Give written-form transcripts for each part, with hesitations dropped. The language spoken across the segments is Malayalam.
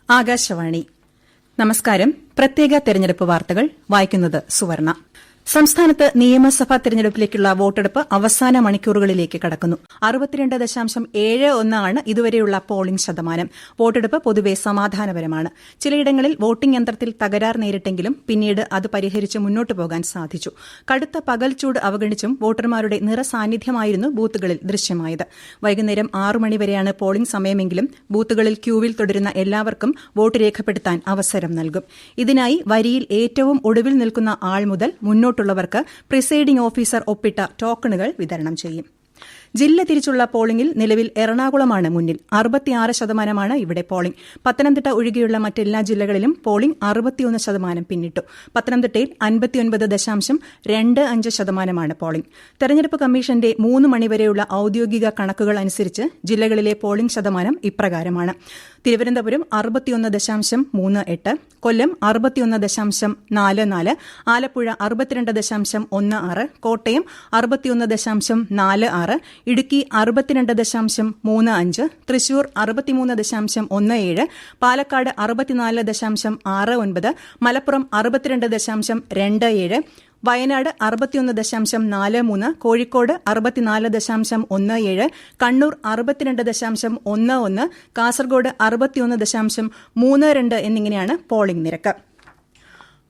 ആകാശവാണി. നമസ്കാരം. പ്രത്യേക തെരഞ്ഞെടുപ്പ് വാർത്തകൾ വായിക്കുന്നത് സുവർണ. സംസ്ഥാനത്ത് നിയമസഭാ തെരഞ്ഞെടുപ്പിലേക്കുള്ള വോട്ടെടുപ്പ് അവസാന മണിക്കൂറുകളിലേക്ക് കടക്കുന്നു. 62.71 ആണ് ഇതുവരെയുള്ള പോളിംഗ് ശതമാനം. വോട്ടെടുപ്പ് പൊതുവെ സമാധാനപരമാണ്. ചിലയിടങ്ങളിൽ വോട്ടിംഗ് യന്ത്രത്തിൽ തകരാർ നേരിട്ടെങ്കിലും പിന്നീട് അത് പരിഹരിച്ച് മുന്നോട്ടു പോകാൻ സാധിച്ചു. കടുത്ത പകൽച്ചൂട് അവഗണിച്ചും വോട്ടർമാരുടെ നിറസാന്നിധ്യമായിരുന്നു ബൂത്തുകളിൽ ദൃശ്യമായത്. വൈകുന്നേരം 6 മണിവരെയാണ് പോളിംഗ് സമയമെങ്കിലും ബൂത്തുകളിൽ ക്യൂവിൽ തുടരുന്ന എല്ലാവർക്കും വോട്ട് രേഖപ്പെടുത്താൻ അവസരം നൽകും. ഇതിനായി വരിയിൽ ഏറ്റവും ഒടുവിൽ നിൽക്കുന്ന ആൾ മുതൽ മുന്നോട്ടുള്ളവർക്ക് പ്രിസൈഡിംഗ് ഓഫീസർ ഒപ്പിട്ട ടോക്കണുകൾ വിതരണം ചെയ്യും. ജില്ല തിരിച്ചുള്ള പോളിംഗിൽ നിലവിൽ എറണാകുളമാണ് മുന്നിൽ. 66% ഇവിടെ പോളിംഗ്. പത്തനംതിട്ട ഒഴികെയുള്ള മറ്റെല്ലാ ജില്ലകളിലും പോളിംഗ് 61% പിന്നിട്ടു. പത്തനംതിട്ടയിൽ 59.25% പോളിംഗ്. തെരഞ്ഞെടുപ്പ് കമ്മീഷന്റെ 3 മണിവരെയുള്ള ഔദ്യോഗിക കണക്കുകൾ അനുസരിച്ച് ജില്ലകളിലെ പോളിംഗ് ശതമാനം ഇപ്രകാരമാണ്. തിരുവനന്തപുരം 61.38, കൊല്ലം 61.44, ആലപ്പുഴ 62.16, കോട്ടയം 61.46, ഇടുക്കി 62.35, തൃശൂർ 63.17, പാലക്കാട് 64.69, മലപ്പുറം 62.27, വയനാട് 61.43, കോഴിക്കോട് 64.17, കണ്ണൂർ 62.11, കാസർഗോഡ് 61.32 എന്നിങ്ങനെയാണ് പോളിംഗ് നിരക്ക്.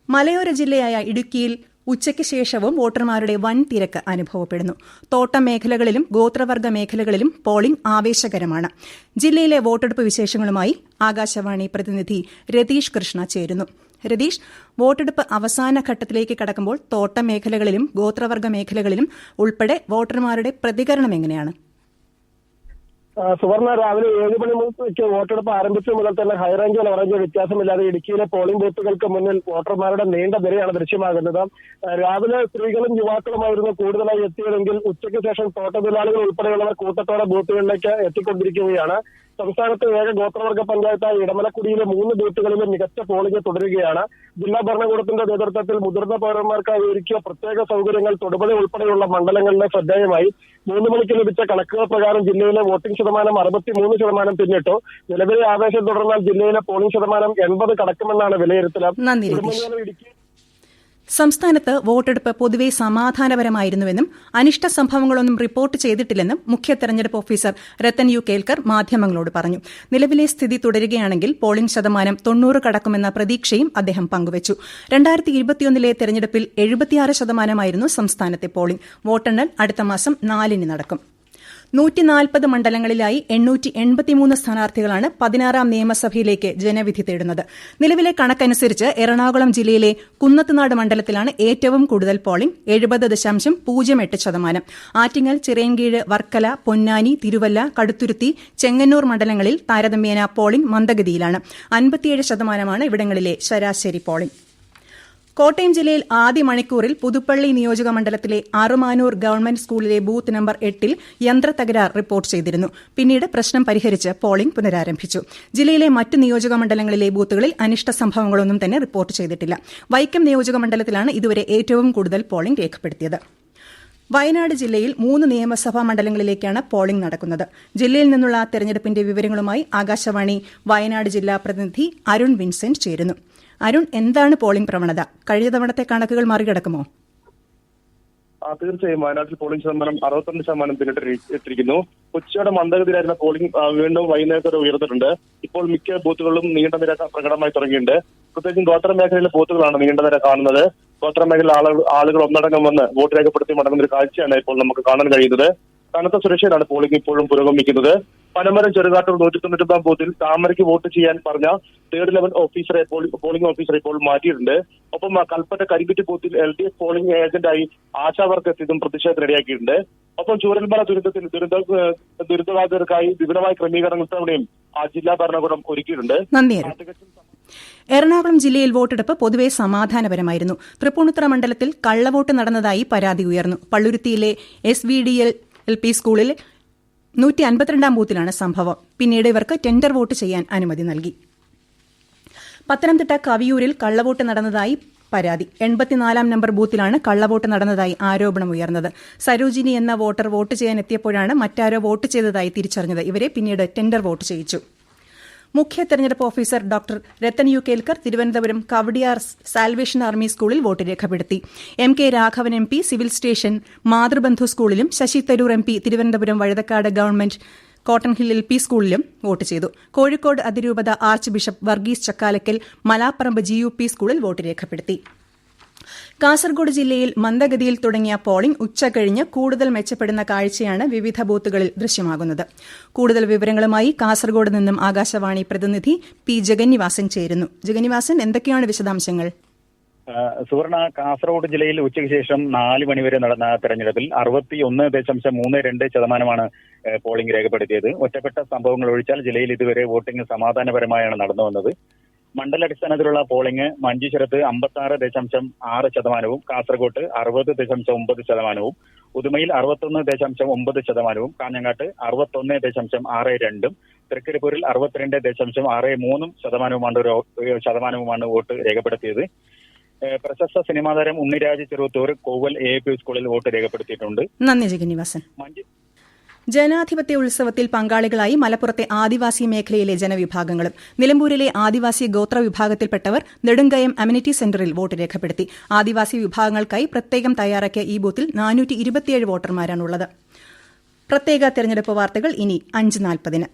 മലയോര ജില്ലയായ ഇടുക്കിയിൽ ഉച്ചയ്ക്ക് ശേഷവും വോട്ടർമാരുടെ വൻ തിരക്ക് അനുഭവപ്പെടുന്നു. തോട്ടം മേഖലകളിലും ഗോത്രവർഗ്ഗ മേഖലകളിലും പോളിംഗ് ആവേശകരമാണ്. ജില്ലയിലെ വോട്ടെടുപ്പ് വിശേഷങ്ങളുമായി ആകാശവാണി പ്രതിനിധി രതീഷ് കൃഷ്ണ ചേരുന്നു. രതീഷ്, വോട്ടെടുപ്പ് അവസാന ഘട്ടത്തിലേക്ക് കടക്കുമ്പോൾ തോട്ടം മേഖലകളിലും ഗോത്രവർഗ്ഗ മേഖലകളിലും ഉൾപ്പെടെ വോട്ടർമാരുടെ പ്രതികരണം എങ്ങനെയാണ്? സുവർണ, രാവിലെ 7 മണി മുതൽ വോട്ടെടുപ്പ് ആരംഭിച്ച മുതൽ തന്നെ ഹൈറേഞ്ച് ലോറേഞ്ച് വ്യത്യാസമില്ലാതെ ഇടുക്കിയിലെ പോളിംഗ് ബൂത്തുകൾക്ക് മുന്നിൽ വോട്ടർമാരുടെ നീണ്ട നിരയാണ് ദൃശ്യമാകുന്നത്. രാവിലെ സ്ത്രീകളും യുവാക്കളുമായിരുന്നു കൂടുതലായി എത്തിയതെങ്കിൽ ഉച്ചയ്ക്ക് ശേഷം തോട്ടത്തൊഴിലാളികൾ ഉൾപ്പെടെയുള്ളവർ കൂട്ടത്തോടെ ബൂത്തുകളിലേക്ക് എത്തിക്കൊണ്ടിരിക്കുകയാണ്. സംസ്ഥാനത്ത് ഏക ഗോത്രവർഗ്ഗ പഞ്ചായത്തായ ഇടമലക്കുടിയിലെ 3 ബൂത്തുകളിലും മികച്ച പോളിംഗ് തുടരുകയാണ്. ജില്ലാ ഭരണകൂടത്തിന്റെ നേതൃത്വത്തിൽ മുതിർന്ന പൌരന്മാർക്കായി ഒരുക്കിയ പ്രത്യേക സൗകര്യങ്ങൾ തൊടുപുഴ ഉൾപ്പെടെയുള്ള മണ്ഡലങ്ങളിലെ ശ്രദ്ധേയമായി. 3 മണിക്ക് ലഭിച്ച കണക്കുകൾ പ്രകാരം ജില്ലയിലെ വോട്ടിംഗ് ശതമാനം 63% പിന്നിട്ടു. നിലവിലെ ആവേശം തുടർന്നാൽ ജില്ലയിലെ പോളിംഗ് ശതമാനം 80 കടക്കുമെന്നാണ് വിലയിരുത്തൽ. സംസ്ഥാനത്ത് വോട്ടെടുപ്പ് പൊതുവെ സമാധാനപരമായിരുന്നുവെന്നും അനിഷ്ട സംഭവങ്ങളൊന്നും റിപ്പോർട്ട് ചെയ്തിട്ടില്ലെന്നും മുഖ്യ തെരഞ്ഞെടുപ്പ് ഓഫീസർ രത്തൻ യു കേൽക്കർ മാധ്യമങ്ങളോട് പറഞ്ഞു. നിലവിലെ സ്ഥിതി തുടരുകയാണെങ്കിൽ പോളിംഗ് ശതമാനം 90 കടക്കുമെന്ന പ്രതീക്ഷയും അദ്ദേഹം പങ്കുവച്ചു. 2021 തെരഞ്ഞെടുപ്പിൽ 76% സംസ്ഥാനത്തെ പോളിംഗ്. വോട്ടെണ്ണൽ അടുത്ത മാസം 4 നടക്കും. 140 മണ്ഡലങ്ങളിലായി 883 സ്ഥാനാർത്ഥികളാണ് 16ാം നിയമസഭയിലേക്ക് ജനവിധി തേടുന്നത്. നിലവിലെ കണക്കനുസരിച്ച് എറണാകുളം ജില്ലയിലെ കുന്നത്തുനാട് മണ്ഡലത്തിലാണ് ഏറ്റവും കൂടുതൽ പോളിംഗ്, 70.08%. ആറ്റിങ്ങൽ, ചിറയൻകീഴ്, വർക്കല, പൊന്നാനി, തിരുവല്ല, കടുത്തുരുത്തി, ചെങ്ങന്നൂർ മണ്ഡലങ്ങളിൽ താരതമ്യേന പോളിംഗ് മന്ദഗതിയിലാണ്. 57% ഇവിടങ്ങളിലെ ശരാശരി പോളിംഗ്. കോട്ടയം ജില്ലയിൽ ആദ്യ മണിക്കൂറിൽ പുതുപ്പള്ളി നിയോജക മണ്ഡലത്തിലെ അറുമാനൂർ ഗവൺമെന്റ് സ്കൂളിലെ ബൂത്ത് നമ്പർ 8 യന്ത്ര തകരാർ റിപ്പോർട്ട് ചെയ്തിരുന്നു. പിന്നീട് പ്രശ്നം പരിഹരിച്ച് പോളിംഗ് പുനരാരംഭിച്ചു. ജില്ലയിലെ മറ്റ് നിയോജക മണ്ഡലങ്ങളിലെ ബൂത്തുകളിൽ അനിഷ്ട സംഭവങ്ങളൊന്നും തന്നെ റിപ്പോർട്ട് ചെയ്തിട്ടില്ല. വൈക്കം നിയോജക മണ്ഡലത്തിലാണ് ഇതുവരെ ഏറ്റവും കൂടുതൽ പോളിംഗ് രേഖപ്പെടുത്തിയത്. വയനാട് ജില്ലയിൽ 3 നിയമസഭാ മണ്ഡലങ്ങളിലേക്കാണ് പോളിംഗ് നടക്കുന്നത്. ജില്ലയിൽ നിന്നുള്ള തെരഞ്ഞെടുപ്പിന്റെ വിവരങ്ങളുമായി ആകാശവാണി വയനാട് ജില്ലാ പ്രതിനിധി അരുൺ വിൻസെന്റ് ചേരുന്നു. അരുൺ, എന്താണ് പോളിംഗ് പ്രവണത? കഴിഞ്ഞ തവണത്തെ കണക്കുകൾ മറികടക്കുമോ? തീർച്ചയായും വയനാട്ടിൽ പോളിംഗ് ശതമാനം 62% പിന്നിട്ടിരിക്കുന്നു. ഉച്ചയോടെ മന്ദഗതിയിലായിരുന്ന പോളിംഗ് വീണ്ടും വൈകുന്നേരത്തോടെ ഉയർന്നിട്ടുണ്ട്. ഇപ്പോൾ മിക്ക ബൂത്തുകളിലും നീണ്ട നിര പ്രകടമായി തുടങ്ങിയിട്ടുണ്ട്. പ്രത്യേകിച്ചും ഗോത്ര മേഖലയിലെ ബൂത്തുകളാണ് നീണ്ട നിര കാണുന്നത്. ഗോത്ര മേഖലയിലെ ആളുകൾ ഒന്നടങ്കം വന്ന് വോട്ട് രേഖപ്പെടുത്തി മടങ്ങുന്ന ഒരു കാഴ്ചയാണ് ഇപ്പോൾ നമുക്ക് കാണാൻ കഴിയുന്നത്. കനത്ത സുരക്ഷയിലാണ് പോളിംഗ് ഇപ്പോഴും പുരോഗമിക്കുന്നത്. പനമരം ചെറുകാട്ടൂർ 191 ബൂത്തിൽ താമരയ്ക്ക് വോട്ട് ചെയ്യാൻ പറഞ്ഞ 3rd ലെവൽ പോളിംഗ് ഓഫീസറെ ഇപ്പോൾ മാറ്റിയിട്ടുണ്ട്. ഒപ്പം കൽപ്പറ്റ കരിക്കുറ്റി ബൂത്തിൽ LDF പോളിംഗ് ഏജന്റായി ആശാവർക്ക് എത്തിയതും പ്രതിഷേധത്തിനിടയാക്കിയിട്ടുണ്ട്. ഒപ്പം ചൂരൽമല ദുരിതബാധിതർക്കായി വിപുലമായ ക്രമീകരണങ്ങൾ തവണയും ജില്ലാ ഭരണകൂടം ഒരുക്കിയിട്ടുണ്ട്. എറണാകുളം ജില്ലയിൽ വോട്ടെടുപ്പ് പൊതുവെ സമാധാനപരമായിരുന്നു. തൃപ്പൂണിത്തുറ മണ്ഡലത്തിൽ കള്ളവോട്ട് നടന്നതായി പരാതി ഉയർന്നു. പള്ളുരുത്തിയിലെ SVDLP സ്കൂളിൽ 152ാം ബൂത്തിലാണ് സംഭവം. പിന്നീട് ഇവർക്ക് ടെൻഡർ വോട്ട് ചെയ്യാൻ അനുമതി നൽകി. പത്തനംതിട്ട കവിയൂരിൽ കള്ളവോട്ട് നടന്നതായി പരാതി. 84ാം നമ്പർ ബൂത്തിലാണ് കള്ളവോട്ട് നടന്നതായി ആരോപണമുയർന്നത്. സരോജിനി എന്ന വോട്ടർ വോട്ട് ചെയ്യാൻ എത്തിയപ്പോഴാണ് മറ്റാരോ വോട്ട് ചെയ്തതായി തിരിച്ചറിഞ്ഞത്. ഇവരെ പിന്നീട് ടെൻഡർ വോട്ട് ചെയ്യിച്ചു. മുഖ്യ തെരഞ്ഞെടുപ്പ് officer doctor Rathan U Kelkar Thiruvananthapuram Kawdiar salvation army സ്കൂളിൽ വോട്ട് രേഖപ്പെടുത്തി. M K Raghavan M P civil station Mathrubandhu സ്കൂളിലും Shashi Tharoor M P Thiruvananthapuram Vazhuthacaud government cotton hill L P സ്കൂളിലും വോട്ട് ചെയ്തു. കോഴിക്കോട് അതിരൂപത archbishop Varghese Chakkalakkal Malaparamba GUP സ്കൂളിൽ വോട്ട് രേഖപ്പെടുത്തി. കാസർഗോഡ് ജില്ലയിൽ മന്ദഗതിയിൽ തുടങ്ങിയ പോളിംഗ് ഉച്ചകഴിഞ്ഞ് കൂടുതൽ മെച്ചപ്പെടുന്ന കാഴ്ചയാണ് വിവിധ ബൂത്തുകളിൽ ദൃശ്യമാകുന്നത്. കൂടുതൽ വിവരങ്ങളുമായി കാസർഗോഡ് നിന്നും ആകാശവാണി പ്രതിനിധി പി ജഗന്നിവാസൻ ചേരുന്നു. ജഗന്നിവാസൻ, എന്തൊക്കെയാണ് വിശദാംശങ്ങൾ? സുവർണ, കാസർഗോഡ് ജില്ലയിൽ ഉച്ചയ്ക്ക് ശേഷം 4 മണിവരെ നടന്ന തെരഞ്ഞെടുപ്പിൽ 61.32% പോളിംഗ് രേഖപ്പെടുത്തിയത്. ഒറ്റപ്പെട്ട സംഭവങ്ങൾ ഒഴിച്ചാൽ ജില്ലയിൽ ഇതുവരെ വോട്ടിംഗ് സമാധാനപരമായാണ് നടന്നു വന്നത്. മണ്ഡലാടിസ്ഥാനത്തിലുള്ള പോളിംഗ് മഞ്ചേശ്വരത്ത് 56.6%, കാസർഗോട്ട് 60.9%, ഉദുമയിൽ 61.9%, കാഞ്ഞങ്ങാട്ട് 61.62%, തൃക്കരിപ്പൂരിൽ 62.63% വോട്ട് രേഖപ്പെടുത്തിയത്. പ്രശസ്ത സിനിമാ താരം ഉണ്ണിരാജ് ചെറുവത്തൂർ കോവൽ AAP സ്കൂളിൽ വോട്ട് രേഖപ്പെടുത്തിയിട്ടുണ്ട്. നന്ദി ജഗന്നിവാസൻ. ജനാധിപത്യ ഉത്സവത്തിൽ പങ്കാളികളായി മലപ്പുറത്തെ ആദിവാസി മേഖലയിലെ ജനവിഭാഗങ്ങളും. നിലമ്പൂരിലെ ആദിവാസി ഗോത്ര വിഭാഗത്തിൽപ്പെട്ടവർ നെടുങ്കയം അമ്യൂണിറ്റി സെന്ററിൽ വോട്ട് രേഖപ്പെടുത്തി. ആദിവാസി വിഭാഗങ്ങൾക്കായി പ്രത്യേകം തയ്യാറാക്കിയ ഈ ബൂത്തിൽ 427 വോട്ടർമാരാണുള്ളത്. പ്രത്യേക തെരഞ്ഞെടുപ്പ് വാർത്തകൾ ഇനി 5:40.